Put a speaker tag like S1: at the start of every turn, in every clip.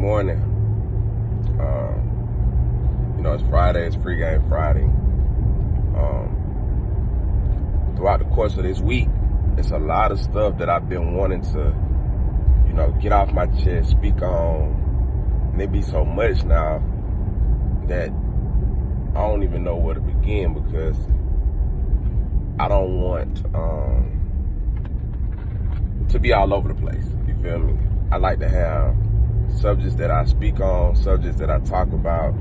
S1: morning. It's Friday. It's Free Game Friday. Throughout the course of this week, it's a lot of stuff that I've been wanting to, get off my chest, speak on. And it be so much now that I don't even know where to begin, because I don't want to be all over the place. You feel me? I like to have subjects that I speak on, subjects that I talk about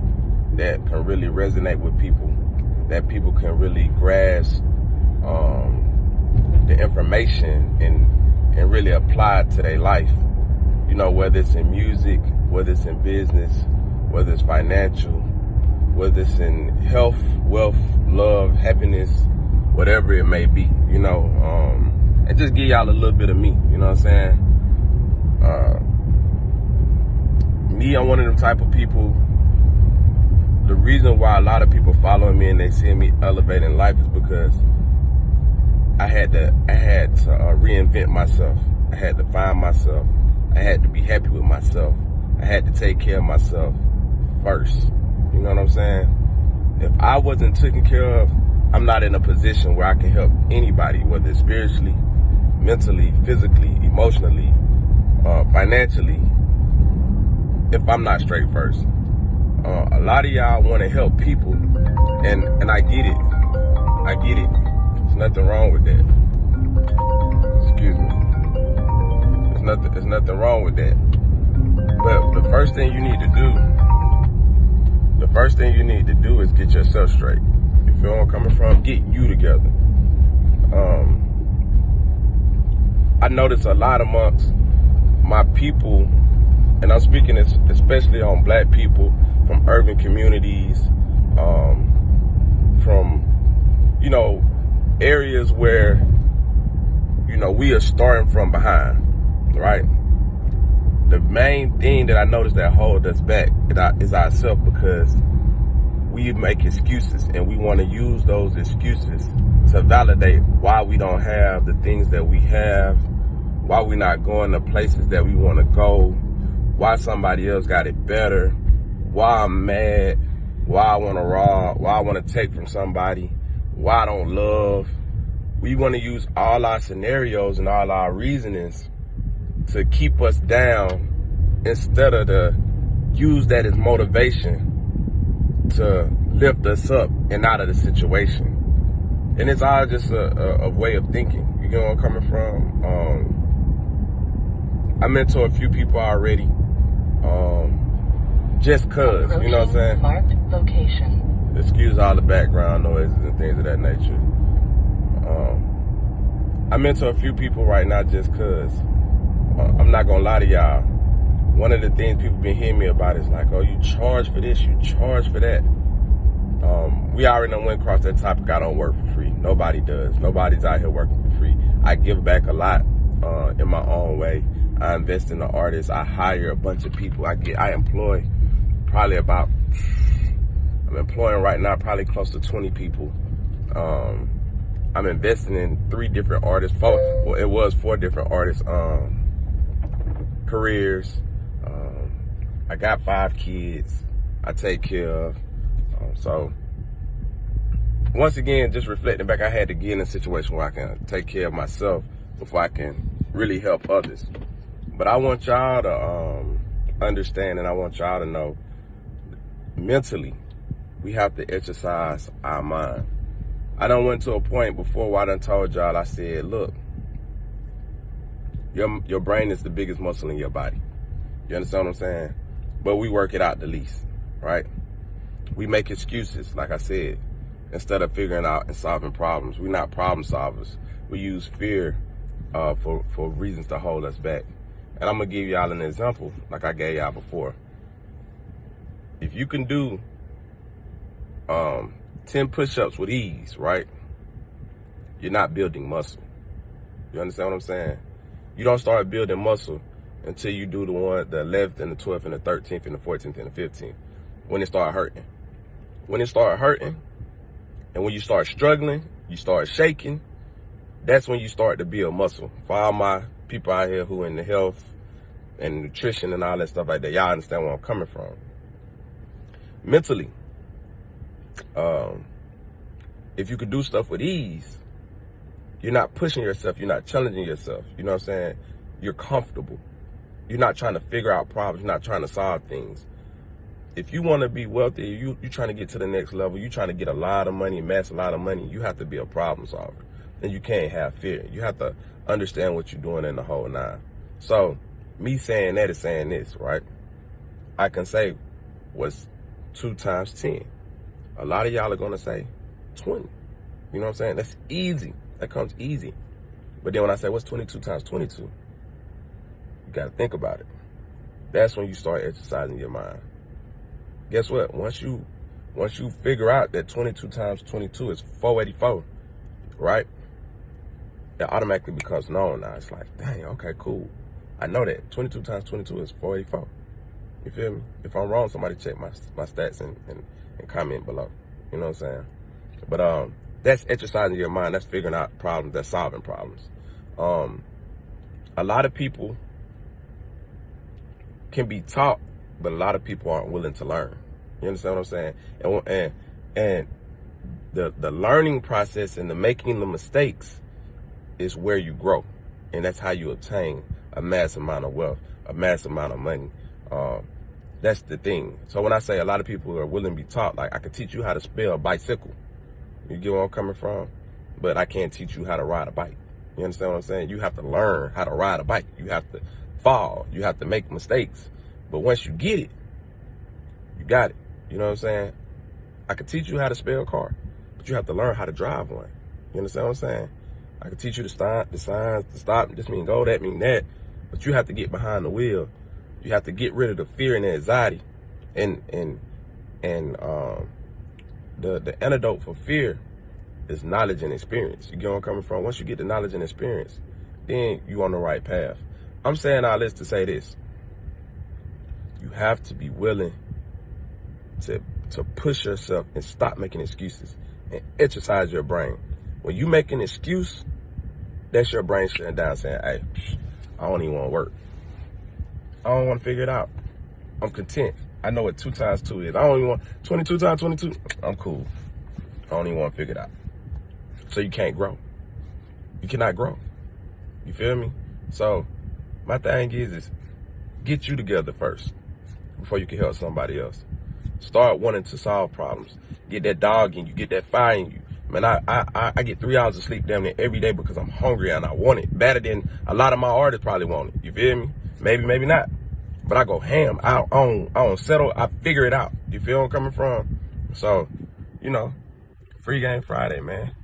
S1: that can really resonate with people, that people can really grasp the information and really apply it to their life. Whether it's in music, whether it's in business, whether it's financial, whether it's in health, wealth, love, happiness, whatever it may be, and just give y'all a little bit of me, you know what I'm saying? Me, I'm one of them type of people. The reason why a lot of people following me and they see me elevating life is because I had to reinvent myself. I had to find myself. I had to be happy with myself. I had to take care of myself first. You know what I'm saying? If I wasn't taken care of, I'm not in a position where I can help anybody, whether it's spiritually, mentally, physically, emotionally, financially, if I'm not straight first. A lot of y'all want to help people, and I get it. I get it. There's nothing wrong with that. Excuse me. There's nothing wrong with that. But the first thing you need to do is get yourself straight. You feel where I'm coming from? Get you together. I notice a lot amongst my people, and I'm speaking especially on black people from urban communities, from, areas where, we are starting from behind, right? The main thing that I notice that holds us back is ourselves, because we make excuses, and we want to use those excuses to validate why we don't have the things that we have, why we're not going to places that we want to go, why somebody else got it better, why I'm mad, why I want to rob, why I want to take from somebody, why I don't love. We want to use all our scenarios and all our reasonings to keep us down, instead of to use that as motivation to lift us up and out of the situation. And it's all just a way of thinking. You know where I'm coming from? I mentor a few people already. Just cause, you know what I'm saying?
S2: Marked location.
S1: Excuse all the background noises and things of that nature. I mentor a few people right now just cause. I'm not gonna lie to y'all. One of the things people been hearing me about is like, oh, you charge for this, you charge for that. We already done went across that topic. I don't work for free. Nobody does. Nobody's out here working for free. I give back a lot in my own way. I invest in the artists. I hire a bunch of people. I employ probably I'm employing right now probably close to 20 people. I'm investing in 3 different artists. It was 4 different artists careers. I got 5 kids I take care of. So once again, just reflecting back, I had to get in a situation where I can take care of myself before I can really help others. But I want y'all to understand, and I want y'all to know, mentally, we have to exercise our mind. I done went to a point before where I done told y'all, I said, look, your brain is the biggest muscle in your body. You understand what I'm saying? But we work it out the least, right? We make excuses, like I said, instead of figuring out and solving problems. We're not problem solvers. We use fear for reasons to hold us back. And I'm going to give y'all an example like I gave y'all before. If you can do 10 push-ups with ease, right? You're not building muscle. You understand what I'm saying? You don't start building muscle until you do the 11th and the 12th and the 13th and the 14th and the 15th. When it start hurting. When it start hurting, and when you start struggling, you start shaking, that's when you start to build muscle. For all my people out here who in the health, and nutrition and all that stuff like that. Y'all understand where I'm coming from. Mentally, if you could do stuff with ease, you're not pushing yourself, you're not challenging yourself. You know what I'm saying? You're comfortable. You're not trying to figure out problems, you're not trying to solve things. If you want to be wealthy, you're trying to get to the next level, you're trying to get a lot of money, amass a lot of money, you have to be a problem solver. And you can't have fear. You have to understand what you're doing in the whole nine. So, me saying that is saying this, right? I can say, what's 2 times 10? A lot of y'all are going to say 20. You know what I'm saying? That's easy. That comes easy. But then when I say, what's 22 times 22? You got to think about it. That's when you start exercising your mind. Guess what? Once you figure out that 22 times 22 is 484, right? It automatically becomes known now. It's like, dang, okay, cool. I know that 22 times 22 is 484. You feel me? If I'm wrong, somebody check my stats and comment below. You know what I'm saying? But that's exercising your mind. That's figuring out problems. That's solving problems. A lot of people can be taught, but a lot of people aren't willing to learn. You understand what I'm saying? And the learning process and the making the mistakes is where you grow. And that's how you obtain a mass amount of wealth, a mass amount of money. That's the thing. So when I say a lot of people are willing to be taught, like I could teach you how to spell bicycle. You get where I'm coming from? But I can't teach you how to ride a bike. You understand what I'm saying? You have to learn how to ride a bike. You have to fall. You have to make mistakes. But once you get it, you got it. You know what I'm saying? I could teach you how to spell a car, but you have to learn how to drive one. You understand what I'm saying? I could teach you the signs, to stop, this mean go, that mean that. But you have to get behind the wheel. You have to get rid of the fear and the anxiety. And the antidote for fear is knowledge and experience. You get where I'm coming from? Once you get the knowledge and experience, then you're on the right path. I'm saying all this to say this. You have to be willing to push yourself and stop making excuses and exercise your brain. When you make an excuse, that's your brain shutting down saying, hey, I don't even want to work. I don't want to figure it out. I'm content. I know what 2 times 2 is. I don't even want 22 times 22. I'm cool. I don't even want to figure it out. So you can't grow. You cannot grow. You feel me? So my thing is get you together first before you can help somebody else. Start wanting to solve problems. Get that dog in you. Get that fire in you. Man, I get 3 hours of sleep damn near every day because I'm hungry and I want it better than a lot of my artists probably want it. You feel me? Maybe, maybe not. But I go ham. I don't settle. I figure it out. You feel where I'm coming from? So, you know, Free Game Friday, man.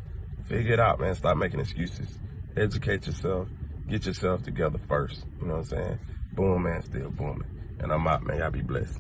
S1: Figure it out, man. Stop making excuses. Educate yourself. Get yourself together first. You know what I'm saying? BoomMan still booming. And I'm out, man. Y'all be blessed.